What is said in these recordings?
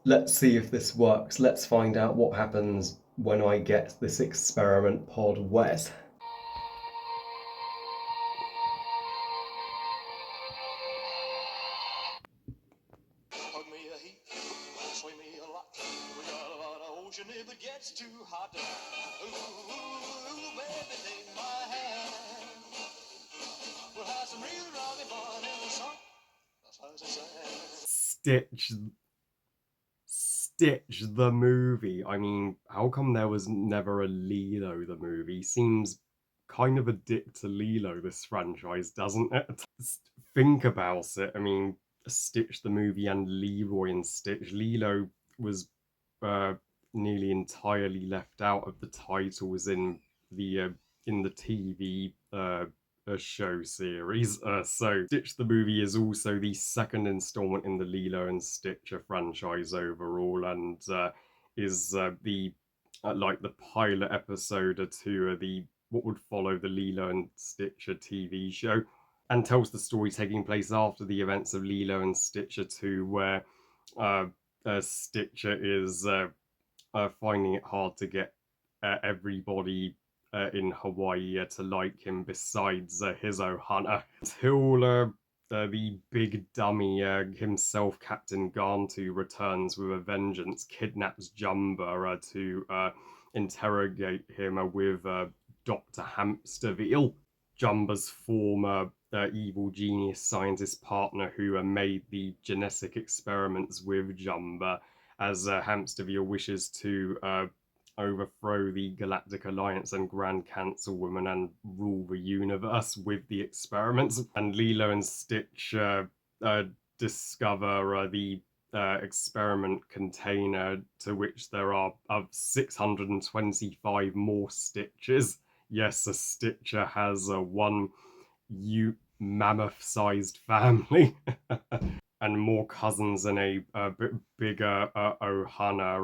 Let's see if this works. Let's find out what happens when I get this experiment pod wet. Hug me a heap, swing me a lot. We got a lot of ocean if it gets too hot. Ooh, baby, take my hand. We'll have some real rockin' fun in the sun. That's as it Stitch the movie. I mean, how come there was never a Lilo the movie? Seems kind of a dick to Lilo, this franchise, doesn't it? Think about it. I mean, Stitch the movie and Leroy and Stitch. Lilo was uh, nearly entirely left out of the titles the uh, in the TV a show series. So Stitch the movie is also the second installment in the Lilo and Stitcher franchise overall, and is the like the pilot episode to the what would follow the Lilo and Stitcher TV show, and tells the story taking place after the events of Lilo and Stitcher 2, where uh, Stitcher is finding it hard to get everybody in Hawaii to like him besides his Ohana, until the big dummy himself, Captain Gantu, returns with a vengeance, kidnaps Jumba to interrogate him with Dr. Hamsterville, Jumba's former evil genius scientist partner who made the genetic experiments with Jumba, as Hamsterville wishes to overthrow the Galactic Alliance and Grand Councilwoman and rule the universe with the experiments. And Lilo and Stitch discover the experiment container, to which there are 625 more Stitches. Yes, a Stitcher has one mammoth-sized family. And more cousins and a bit bigger Ohana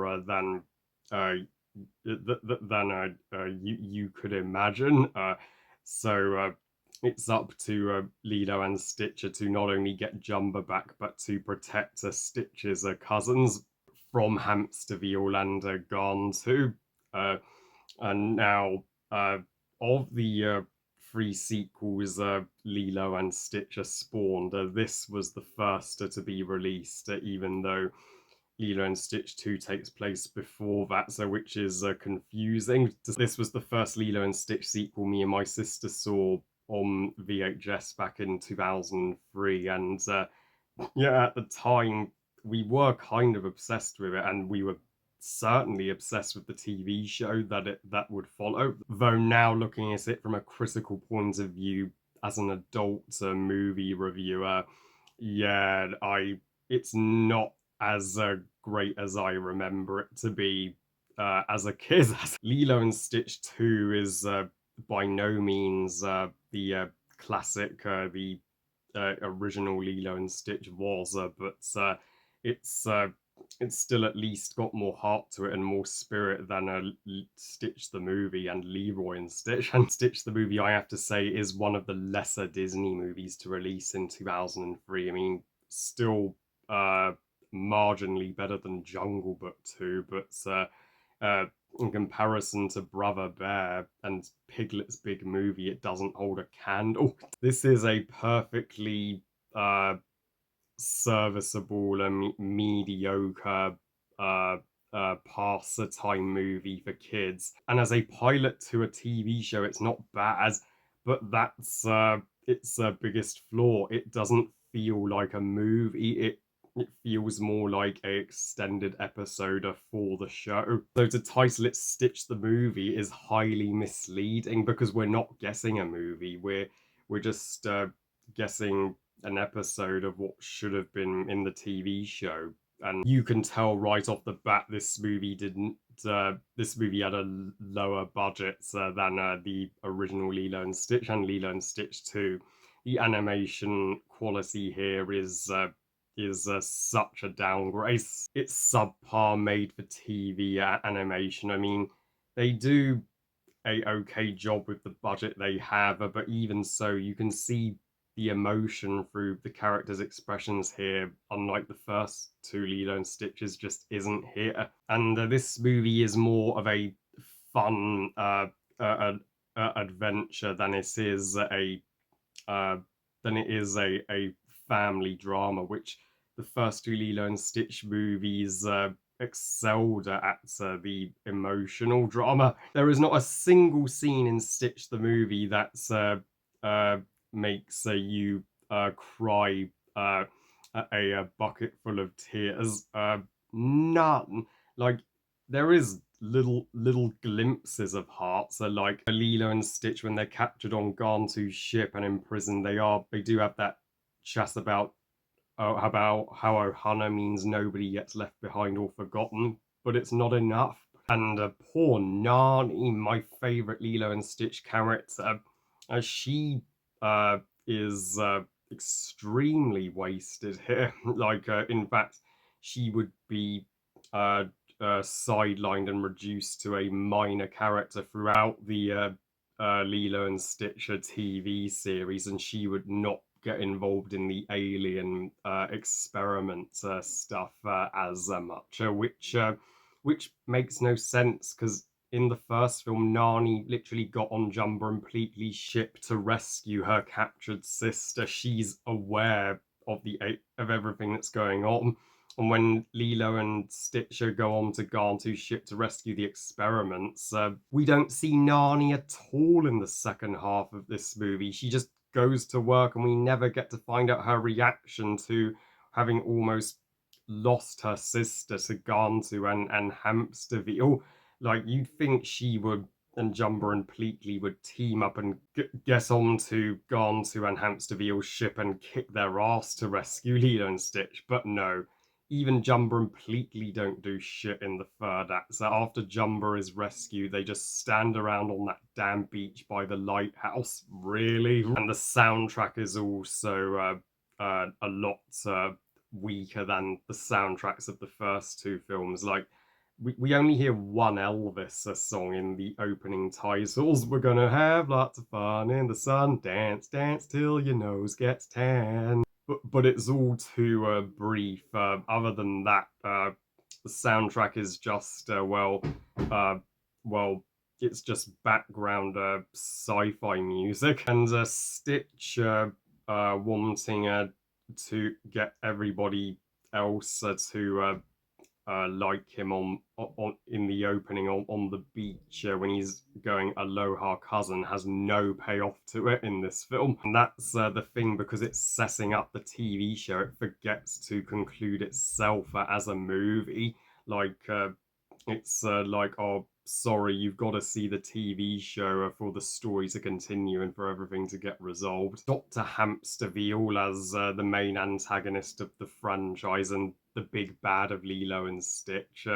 uh, you could imagine. So it's up to Lilo and Stitcher to not only get Jumba back, but to protect Stitch's cousins from Hamsterville and Garntu. Uh, and now, uh, of the three sequels Lilo and Stitch are spawned, this was the first to be released, even though Lilo and Stitch 2 takes place before that, so which is confusing. This was the first Lilo and Stitch sequel me and my sister saw on VHS back in 2003, and yeah, at the time we were kind of obsessed with it, and we were certainly obsessed with the TV show that would follow. Though now looking at it from a critical point of view as an adult movie reviewer, yeah, I it's not as great as I remember it to be as a kid. Lilo and Stitch 2 is by no means the classic, the original Lilo and Stitch was, but it's uh, it's still at least got more heart to it and more spirit than Stitch the movie and Leroy and Stitch. And Stitch the movie, I have to say, is one of the lesser Disney movies to release in 2003. I mean, still uh, marginally better than Jungle Book 2, but in comparison to Brother Bear and Piglet's Big Movie, it doesn't hold a candle. This is a perfectly uh, serviceable and mediocre uh, pastime movie for kids. And as a pilot to a TV show, it's not bad, but that's its biggest flaw. It doesn't feel like a movie. It feels more like a extended episode for the show. So to title it Stitch the Movie is highly misleading, because we're not guessing a movie. We're just guessing an episode of what should have been in the TV show. And you can tell right off the bat this movie didn't. This movie had a lower budget than the original Lilo and Stitch and Lilo and Stitch 2. The animation quality here is such a downgrade. It's subpar made for TV animation. I mean, they do a okay job with the budget they have, but even so, you can see the emotion through the characters' expressions here, unlike the first two Lilo and Stitches, just isn't here. And this movie is more of a fun uh, adventure uh, than it is a family drama, which the first two Lilo and Stitch movies excelled at the emotional drama. There is not a single scene in Stitch the movie that's uh, makes you cry a bucket full of tears. None. Like there is little glimpses of heart. So like Lilo and Stitch when they're captured on Gantu's ship and imprisoned, they do have that chat about how Ohana means nobody gets left behind or forgotten, but it's not enough. And poor Nani, my favourite Lilo and Stitch character, she uh, is extremely wasted here. Like, in fact, she would be uh, sidelined and reduced to a minor character throughout the Lilo and Stitch TV series, and she would not get involved in the alien experiment stuff as much, which makes no sense because in the first film, Nani literally got on Jumba and Pleatley's ship to rescue her captured sister. She's aware of everything that's going on. And when Lilo and Stitcher go on to Gantu's ship to rescue the experiments, we don't see Nani at all in the second half of this movie. She just goes to work, and we never get to find out her reaction to having almost lost her sister to Gantu and Hamsterville. Like, you'd think she would and Jumba and Pleatley would team up and get on to Gantu and Hamsterville's ship and kick their ass to rescue Lilo and Stitch, but no. Even Jumba and Pleatley don't do shit in the third act. So after Jumba is rescued, they just stand around on that damn beach by the lighthouse. Really? And the soundtrack is also a lot weaker than the soundtracks of the first two films. Like, we only hear one Elvis song in the opening titles. We're gonna have lots of fun in the sun, dance, dance till your nose gets tan. But it's all too brief. Other than that, the soundtrack is just uh, well, it's just background sci-fi music, and Stitch wanting to get everybody else to like him on in the opening on the beach when he's going aloha cousin has no payoff to it in this film, and that's the thing, because it's setting up the TV show, it forgets to conclude itself as a movie. Like it's like, oh, sorry, you've got to see the TV show for the story to continue and for everything to get resolved. Dr. Hamsterville as the main antagonist of the franchise and the big bad of Lilo and Stitch.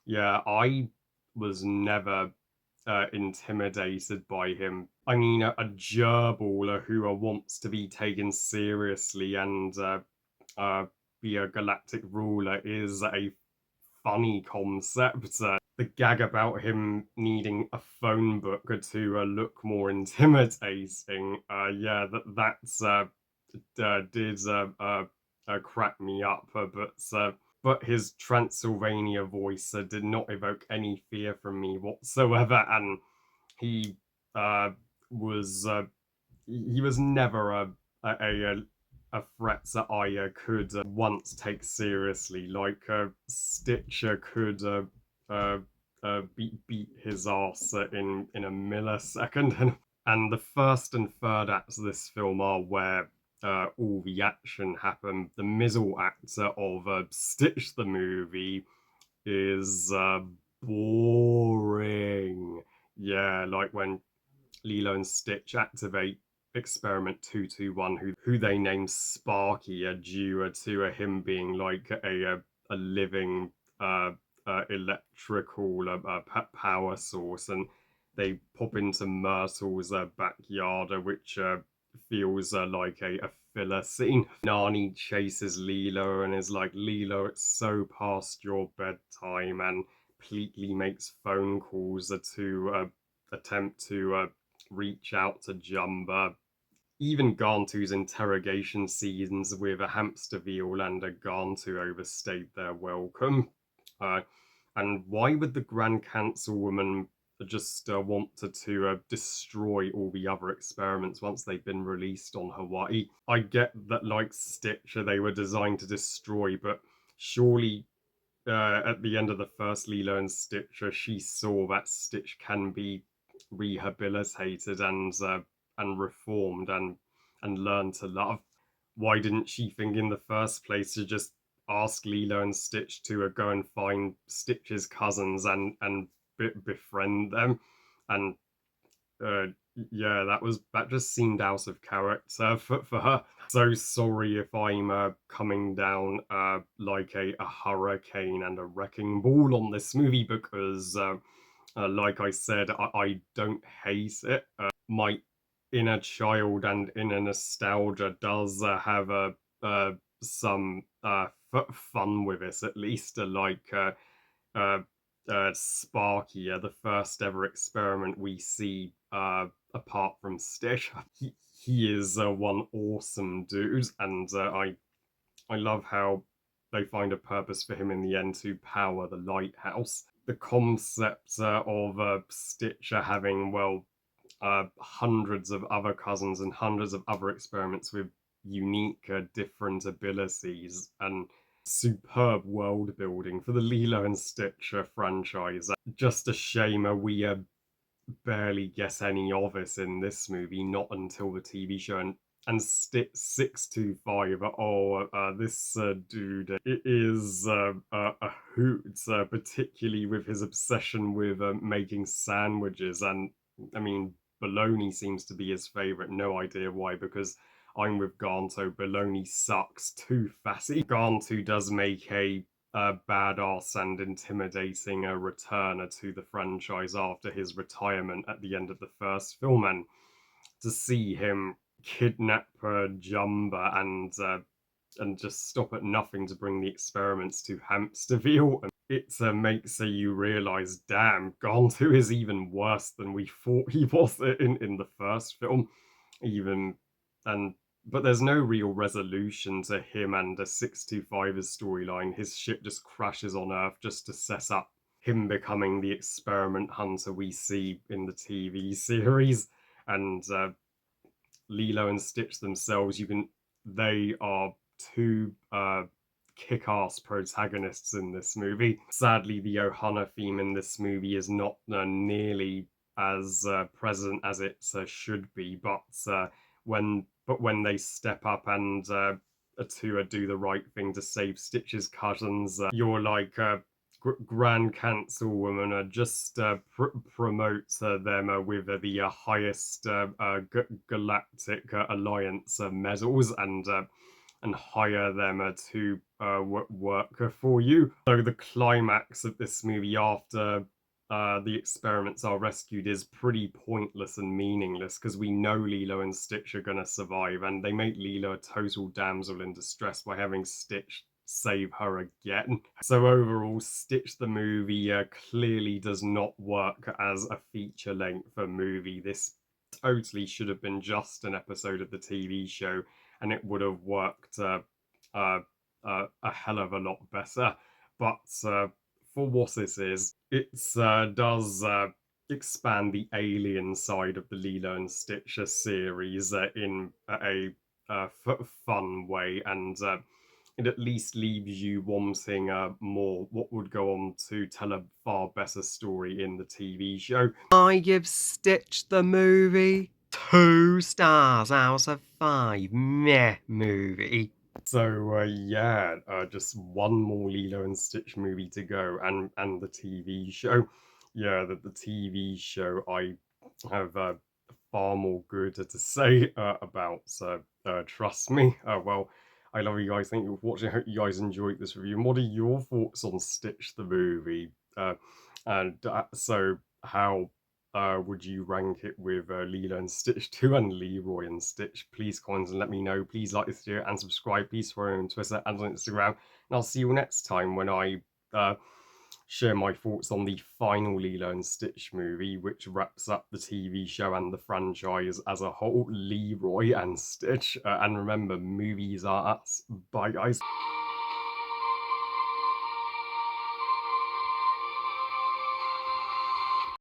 Yeah, I was never intimidated by him. I mean, a gerbil who wants to be taken seriously and uh, be a galactic ruler is a funny concept. The gag about him needing a phone book to look more intimidating, yeah, did crack me up, but his Transylvania voice did not evoke any fear from me whatsoever, and he uh, was he was never a, a threat that I could once take seriously. Like Stitcher could beat his ass in a millisecond, and the first and third acts of this film are where all the action happened. The middle act of Stitch the movie is boring. Yeah, like when Lilo and Stitch activate Experiment 221, who they name Sparky, due to him being like a living electrical power source, and they pop into Myrtle's backyard, which feels like a filler scene. Nani chases Lilo and is like, Lilo, it's so past your bedtime, and Pleatley makes phone calls to attempt to reach out to Jumba. Even Gantu's interrogation scenes with a hamster veal and a Gantu overstayed their welcome. Uh, and why would the Grand Councilwoman just wanted to destroy all the other experiments once they've been released on Hawaii? I get that, like Stitcher, they were designed to destroy, but surely at the end of the first Lilo and Stitcher, she saw that Stitch can be rehabilitated and reformed and learn to love. Why didn't she think in the first place to just ask Lilo and Stitch to go and find Stitch's cousins and befriend them? And uh, yeah, that just seemed out of character for her. So sorry if I'm coming down like a hurricane and a wrecking ball on this movie because, like I said, I don't hate it. My inner child and inner nostalgia does have some fun with this, at least. Uh, Sparky, the first ever experiment we see apart from Stitch. He is one awesome dude, and I love how they find a purpose for him in the end to power the lighthouse. The concept of Stitcher having, well, hundreds of other cousins and hundreds of other experiments with unique, different abilities and superb world building for the Lilo and Stitch franchise. Just a shame we barely get any of it in this movie, not until the TV show. And 625, oh, this dude, it is a hoot, particularly with his obsession with making sandwiches. And I mean, bologna seems to be his favorite. No idea why, because I'm with Ganto. Bologna sucks. Too fatty. Ganto does make a badass and intimidating a returner to the franchise after his retirement at the end of the first film, and to see him kidnap Jumba and just stop at nothing to bring the experiments to Hamsterville. It makes you realize, damn, Gontu is even worse than we thought he was in the first film. Even and but there's no real resolution to him and a 625's storyline. His ship just crashes on Earth just to set up him becoming the experiment hunter we see in the TV series. And Lilo and Stitch themselves, they are two kick-ass protagonists in this movie. Sadly, the Ohana theme in this movie is not nearly as present as it should be, when they step up and to do the right thing to save Stitch's cousins, you're like, Grand Councilwoman just promotes them with the highest galactic alliance medals and hire them to work for you. So the climax of this movie, after the experiments are rescued, is pretty pointless and meaningless because we know Lilo and Stitch are going to survive, and they make Lilo a total damsel in distress by having Stitch save her again. So overall, Stitch the movie clearly does not work as a feature-length movie. This totally should have been just an episode of the TV show, and it would have worked uh, a hell of a lot better. But for what it is, it does expand the alien side of the Lilo and Stitch series in a fun way, and it at least leaves you wanting more. What would go on to tell a far better story in the TV show. I give Stitch the movie 2 stars out of 5. Meh movie. So yeah, just one more Lilo and Stitch movie to go, and the TV show. Yeah, the TV show I have far more good to say about. So trust me. Well, I love you guys. Thank you for watching. I hope you guys enjoyed this review. And what are your thoughts on Stitch the movie? And so how would you rank it with Lilo and Stitch 2 and Leroy and Stitch? Please comment and let me know. Please like this video and subscribe. Please follow me on Twitter and on Instagram. And I'll see you next time when I share my thoughts on the final Lilo and Stitch movie, which wraps up the TV show and the franchise as a whole. Leroy and Stitch. And remember, movies are us. Bye, guys.